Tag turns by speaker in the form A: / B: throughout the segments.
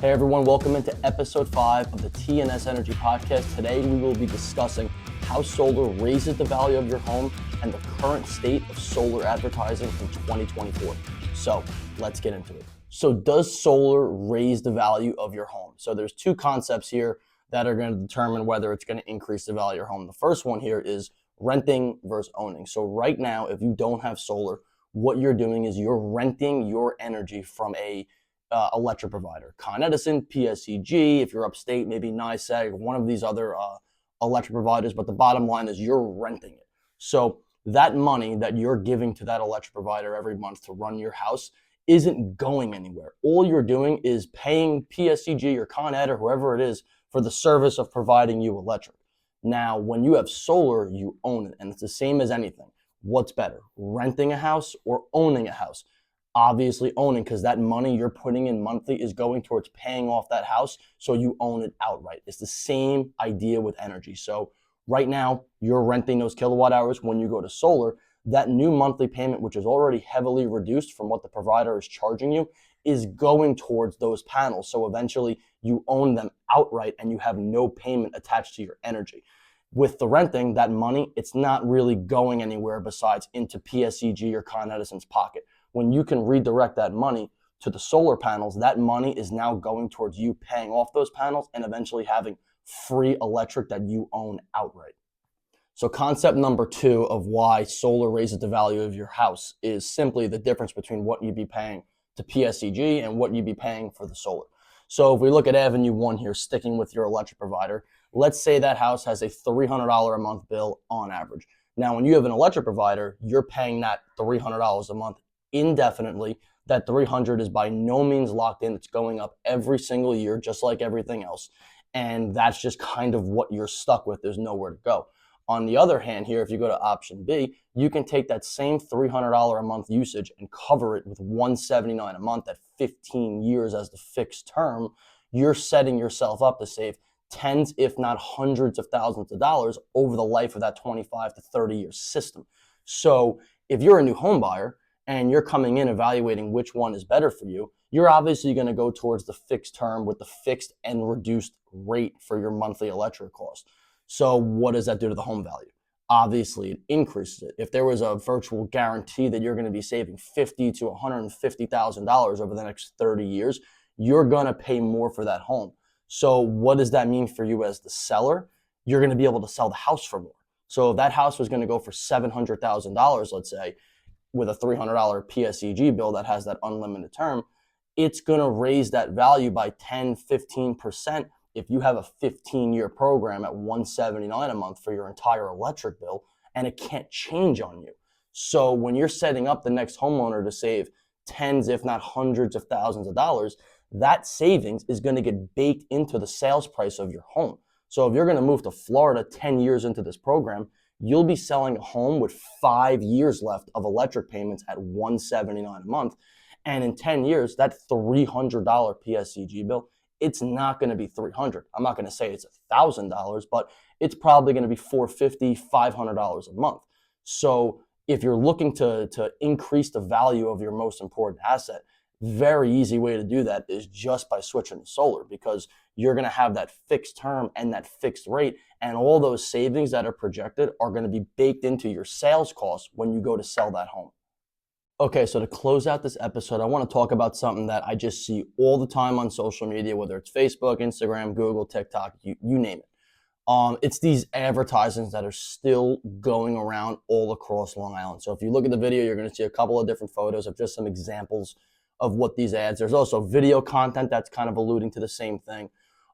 A: Hey everyone, welcome into episode 5 of the TNS Energy Podcast. Today we will be discussing how solar raises the value of your home and the current state of solar advertising in 2024. So let's get into it. So does solar raise the value of your home? So there's two concepts here that are going to determine whether it's going to increase the value of your home. The first one here is renting versus owning. So right now, if you don't have solar, what you're doing is you're renting your energy from a electric provider, Con Edison, PSEG, if you're upstate, maybe NYSEG, one of these other electric providers. But the bottom line is you're renting it. So that money that you're giving to that electric provider every month to run your house isn't going anywhere. All you're doing is paying PSEG or Con Ed or whoever it is for the service of providing you electric. Now, when you have solar, you own it, and it's the same as anything. What's better, renting a house or owning a house? Obviously owning, because that money you're putting in monthly is going towards paying off that house, so you own it outright. It's the same idea with energy. So right now you're renting those kilowatt hours. When you go to solar, that new monthly payment, which is already heavily reduced from what the provider is charging you, is going towards those panels. So eventually you own them outright and you have no payment attached to your energy. With the renting, that money, it's not really going anywhere besides into PSEG or Con Edison's pocket. When you can redirect that money to the solar panels, that money is now going towards you paying off those panels and eventually having free electric that you own outright. So concept number 2 of why solar raises the value of your house is simply the difference between what you'd be paying to PSEG and what you'd be paying for the solar. So if we look at Avenue 1 here, sticking with your electric provider, let's say that house has a $300 a month bill on average. Now, when you have an electric provider, you're paying that $300 a month indefinitely. That 300 is by no means locked in. It's going up every single year, just like everything else. And that's just kind of what you're stuck with. There's nowhere to go. On the other hand here, if you go to option B, you can take that same $300 a month usage and cover it with $179 a month at 15 years as the fixed term. You're setting yourself up to save tens, if not hundreds of thousands of dollars over the life of that 25 to 30 year system. So if you're a new home buyer and you're coming in evaluating which one is better for you, you're obviously going to go towards the fixed term with the fixed and reduced rate for your monthly electric cost. So what does that do to the home value? Obviously, it increases it. If there was a virtual guarantee that you're going to be saving $50,000 to $150,000 over the next 30 years, you're going to pay more for that home. So what does that mean for you as the seller? You're going to be able to sell the house for more. So if that house was going to go for $700,000, let's say, with a $300 PSEG bill that has that unlimited term, it's going to raise that value by 10, 15% if you have a 15-year program at $179 a month for your entire electric bill, and it can't change on you. So when you're setting up the next homeowner to save tens, if not hundreds of thousands of dollars, that savings is going to get baked into the sales price of your home. So if you're going to move to Florida 10 years into this program, you'll be selling a home with 5 years left of electric payments at $179 a month. And in 10 years, that $300 PSEG bill, it's not going to be $300. I'm not going to say it's $1,000, but it's probably going to be $450, $500 a month. So if you're looking to increase the value of your most important asset, very easy way to do that is just by switching to solar, because you're going to have that fixed term and that fixed rate, and all those savings that are projected are going to be baked into your sales costs when you go to sell that home. Okay, so to close out this episode, I want to talk about something that I just see all the time on social media, whether it's Facebook, Instagram, Google, TikTok, you name it. It's these advertisements that are still going around all across Long Island. So if you look at the video, you're going to see a couple of different photos of just some examples of what these ads. There's also video content that's kind of alluding to the same thing.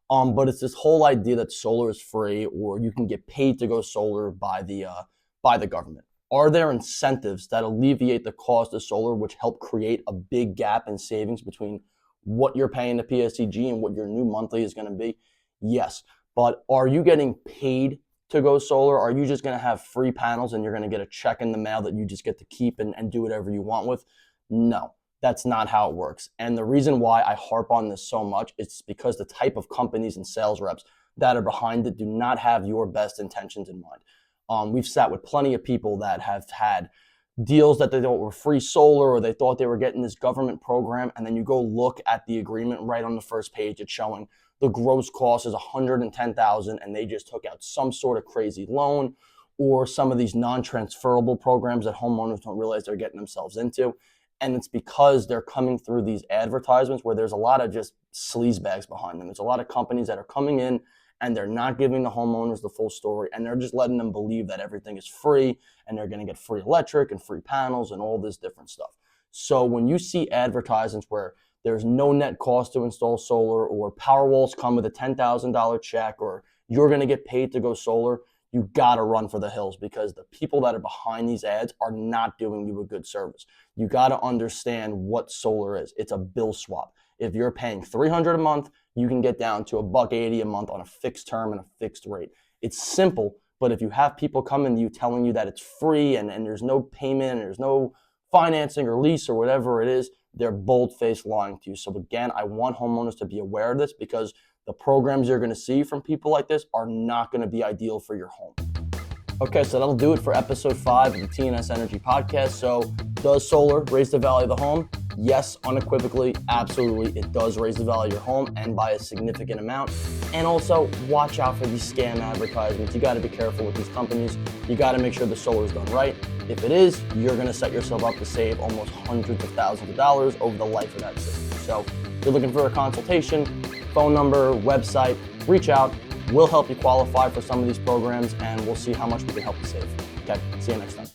A: But it's this whole idea that solar is free, or you can get paid to go solar by the government. Are there incentives that alleviate the cost of solar, which help create a big gap in savings between what you're paying to PSEG and what your new monthly is going to be? Yes. But are you getting paid to go solar? Are you just going to have free panels and you're going to get a check in the mail that you just get to keep and do whatever you want with? No, that's not how it works. And the reason why I harp on this so much is because the type of companies and sales reps that are behind it do not have your best intentions in mind. We've sat with plenty of people that have had deals that they thought were free solar, or they thought they were getting this government program, and then you go look at the agreement right on the first page, it's showing the gross cost is $110,000, and they just took out some sort of crazy loan or some of these non-transferable programs that homeowners don't realize they're getting themselves into. And it's because they're coming through these advertisements where there's a lot of just sleazebags behind them. There's a lot of companies that are coming in and they're not giving the homeowners the full story, and they're just letting them believe that everything is free and they're going to get free electric and free panels and all this different stuff. So when you see advertisements where there's no net cost to install solar, or Powerwalls come with a $10,000 check, or you're going to get paid to go solar, you got to run for the hills, because the people that are behind these ads are not doing you a good service. You got to understand what solar is. It's a bill swap. If you're paying $300 a month, you can get down to $180 a month on a fixed term and a fixed rate. It's simple, but if you have people coming to you telling you that it's free and there's no payment and there's no financing or lease or whatever it is, they're bold-faced lying to you. So again, I want homeowners to be aware of this, because the programs you're going to see from people like this are not going to be ideal for your home. Okay, so that'll do it for episode 5 of the TNS Energy Podcast. So does solar raise the value of the home? Yes, unequivocally, absolutely. It does raise the value of your home, and by a significant amount. And also, watch out for these scam advertisements. You got to be careful with these companies. You got to make sure the solar is done right. If it is, you're going to set yourself up to save almost hundreds of thousands of dollars over the life of that system. So if you're looking for a consultation, phone number, website, reach out. We'll help you qualify for some of these programs, and we'll see how much we can help you save. Okay, see you next time.